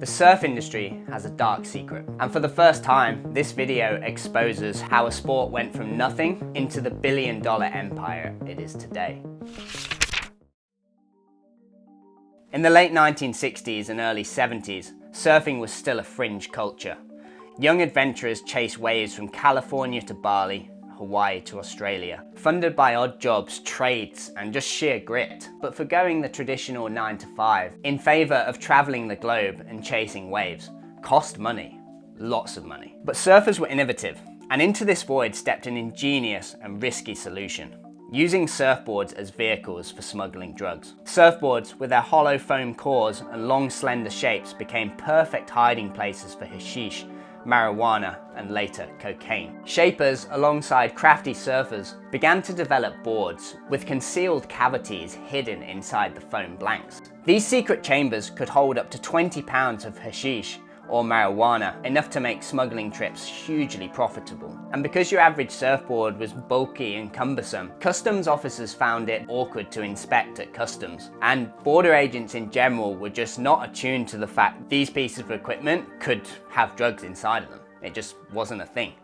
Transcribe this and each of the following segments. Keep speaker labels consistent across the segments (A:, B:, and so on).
A: The surf industry has a dark secret, and for the first time, this video exposes how a sport went from nothing into the billion-dollar empire it is today. In the late 1960s and early 70s, surfing was still a fringe culture. Young adventurers chased waves from California to Bali, Hawaii to Australia, funded by odd jobs, trades, and just sheer grit, but forgoing the traditional 9 to 5 in favour of travelling the globe and chasing waves. Cost money, lots of money. But surfers were innovative, and into this void stepped an ingenious and risky solution, using surfboards as vehicles for smuggling drugs. Surfboards, with their hollow foam cores and long slender shapes, became perfect hiding places for hashish, marijuana, and later cocaine. Shapers, alongside crafty surfers, began to develop boards with concealed cavities hidden inside the foam blanks. These secret chambers could hold up to 20 pounds of hashish or marijuana, enough to make smuggling trips hugely profitable. And because your average surfboard was bulky and cumbersome, customs officers found it awkward to inspect at customs, and border agents in general were just not attuned to the fact these pieces of equipment could have drugs inside of them. It just wasn't a thing.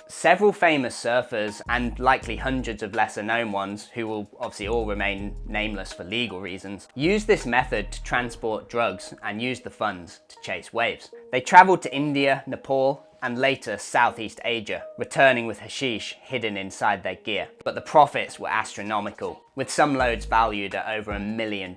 A: Several famous surfers, and likely hundreds of lesser known ones, who will obviously all remain nameless for legal reasons, used this method to transport drugs and used the funds to chase waves. They travelled to India, Nepal, and later Southeast Asia, returning with hashish hidden inside their gear. But the profits were astronomical, with some loads valued at over $1 million.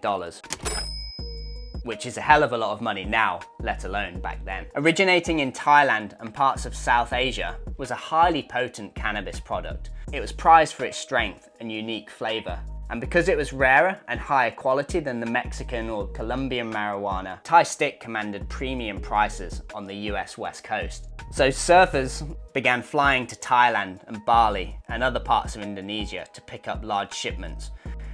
A: Which is a hell of a lot of money now, let alone back then. Originating in Thailand and parts of South Asia, was a highly potent cannabis product. It was prized for its strength and unique flavour. And because it was rarer and higher quality than the Mexican or Colombian marijuana, Thai stick commanded premium prices on the US West Coast. So surfers began flying to Thailand and Bali and other parts of Indonesia to pick up large shipments.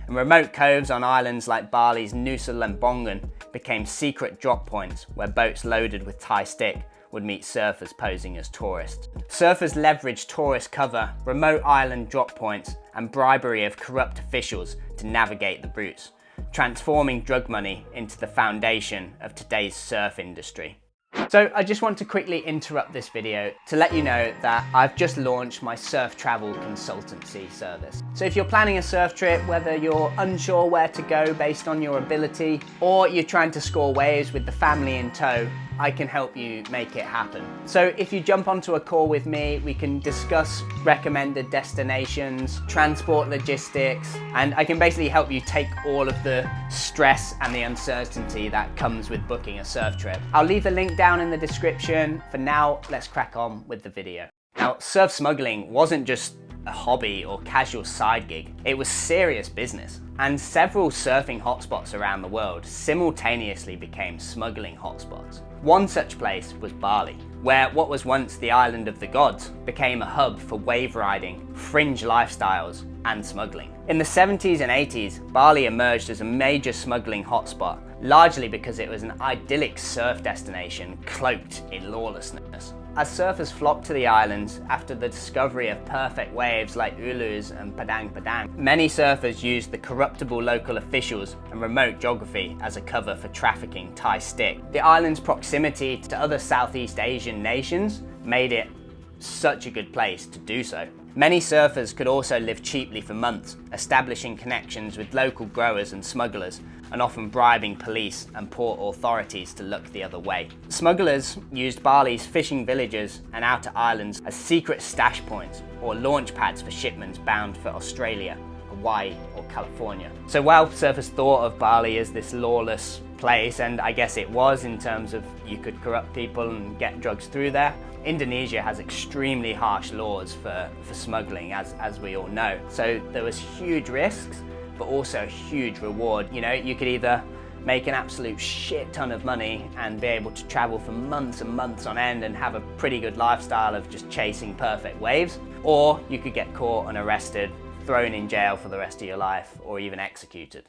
A: And remote coves on islands like Bali's Nusa Lembongan became secret drop points where boats loaded with Thai stick would meet surfers posing as tourists. Surfers leveraged tourist cover, remote island drop points, and bribery of corrupt officials to navigate the routes, transforming drug money into the foundation of today's surf industry. So I just want to quickly interrupt this video to let you know that I've just launched my surf travel consultancy service. So if you're planning a surf trip, whether you're unsure where to go based on your ability, or you're trying to score waves with the family in tow, I can help you make it happen. So if you jump onto a call with me, we can discuss recommended destinations, transport logistics, and I can basically help you take all of the stress and the uncertainty that comes with booking a surf trip. I'll leave the link down in the description. For now, let's crack on with the video. Now, surf smuggling wasn't just a hobby or casual side gig, it was serious business. And several surfing hotspots around the world simultaneously became smuggling hotspots. One such place was Bali, where what was once the island of the gods became a hub for wave riding, fringe lifestyles, and smuggling. In the 70s and 80s, Bali emerged as a major smuggling hotspot, largely because it was an idyllic surf destination cloaked in lawlessness. As surfers flocked to the islands after the discovery of perfect waves like Ulus and Padang Padang, many surfers used the corruptible local officials and remote geography as a cover for trafficking Thai stick. The island's proximity to other Southeast Asian nations made it such a good place to do so. Many surfers could also live cheaply for months, establishing connections with local growers and smugglers, and often bribing police and port authorities to look the other way. Smugglers used Bali's fishing villages and outer islands as secret stash points or launch pads for shipments bound for Australia, Hawaii, or California. So while surfers thought of Bali as this lawless place, and I guess it was in terms of you could corrupt people and get drugs through there, Indonesia has extremely harsh laws for smuggling, as we all know. So there was huge risks, but also a huge reward. You know, you could either make an absolute shit ton of money and be able to travel for months and months on end and have a pretty good lifestyle of just chasing perfect waves, or you could get caught and arrested, thrown in jail for the rest of your life, or even executed.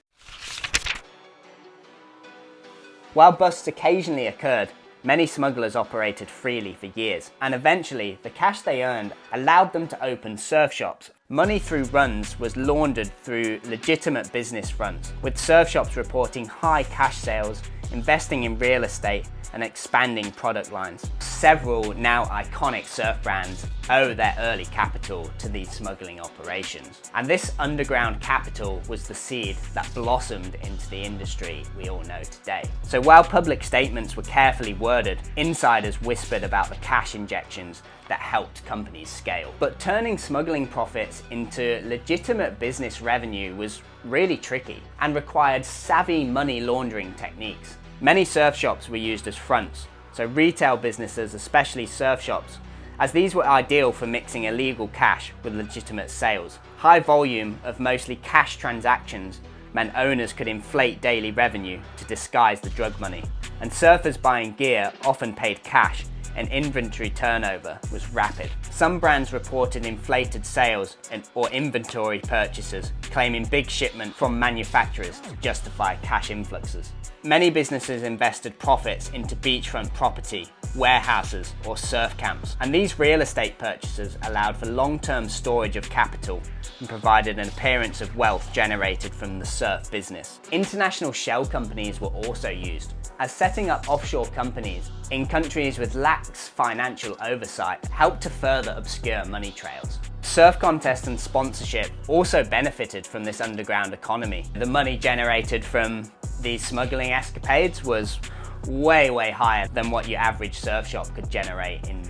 A: While busts occasionally occurred, many smugglers operated freely for years, and eventually the cash they earned allowed them to open surf shops Money through runs was laundered through legitimate business fronts, with surf shops reporting high cash sales, investing in real estate, and expanding product lines. Several now iconic surf brands owe their early capital to these smuggling operations. And this underground capital was the seed that blossomed into the industry we all know today. So while public statements were carefully worded, insiders whispered about the cash injections that helped companies scale. But turning smuggling profits into legitimate business revenue was really tricky and required savvy money laundering techniques. Many surf shops were used as fronts, so retail businesses, especially surf shops, as these were ideal for mixing illegal cash with legitimate sales. High volume of mostly cash transactions meant owners could inflate daily revenue to disguise the drug money, and surfers buying gear often paid cash, and inventory turnover was rapid. Some brands reported inflated sales or inventory purchases, claiming big shipment from manufacturers to justify cash influxes. Many businesses invested profits into beachfront property, warehouses, or surf camps, and these real estate purchases allowed for long-term storage of capital and provided an appearance of wealth generated from the surf business. International shell companies were also used, as setting up offshore companies in countries with lax financial oversight helped to further obscure money trails. Surf contests and sponsorship also benefited from this underground economy. The money generated from these smuggling escapades was way higher than what your average surf shop could generate in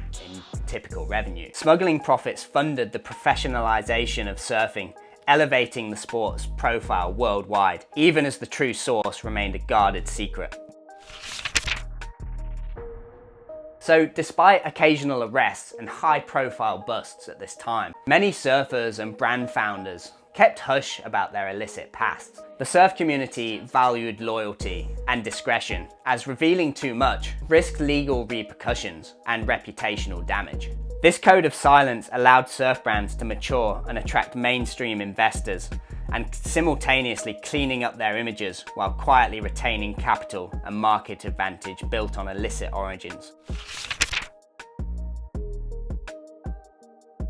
A: typical revenue. Smuggling profits funded the professionalization of surfing, elevating the sport's profile worldwide, even as the true source remained a guarded secret. So despite occasional arrests and high-profile busts at this time, many surfers and brand founders kept hush about their illicit pasts. The surf community valued loyalty and discretion, as revealing too much risked legal repercussions and reputational damage. This code of silence allowed surf brands to mature and attract mainstream investors, and simultaneously cleaning up their images while quietly retaining capital and market advantage built on illicit origins.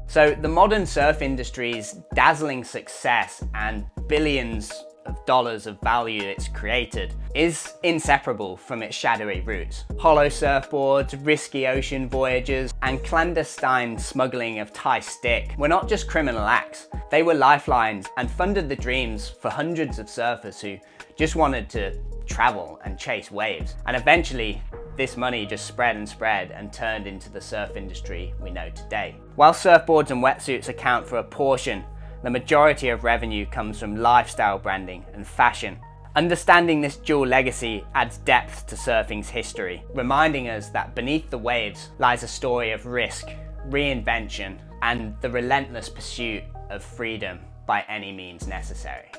A: So the modern surf industry's dazzling success and billions of dollars of value it's created is inseparable from its shadowy roots. Hollow surfboards, risky ocean voyages, and clandestine smuggling of Thai stick were not just criminal acts, they were lifelines and funded the dreams for hundreds of surfers who just wanted to travel and chase waves. And eventually, this money just spread and turned into the surf industry we know today. While surfboards and wetsuits account for a portion, the majority of revenue comes from lifestyle branding and fashion. Understanding this dual legacy adds depth to surfing's history, reminding us that beneath the waves lies a story of risk, reinvention, and the relentless pursuit of freedom by any means necessary.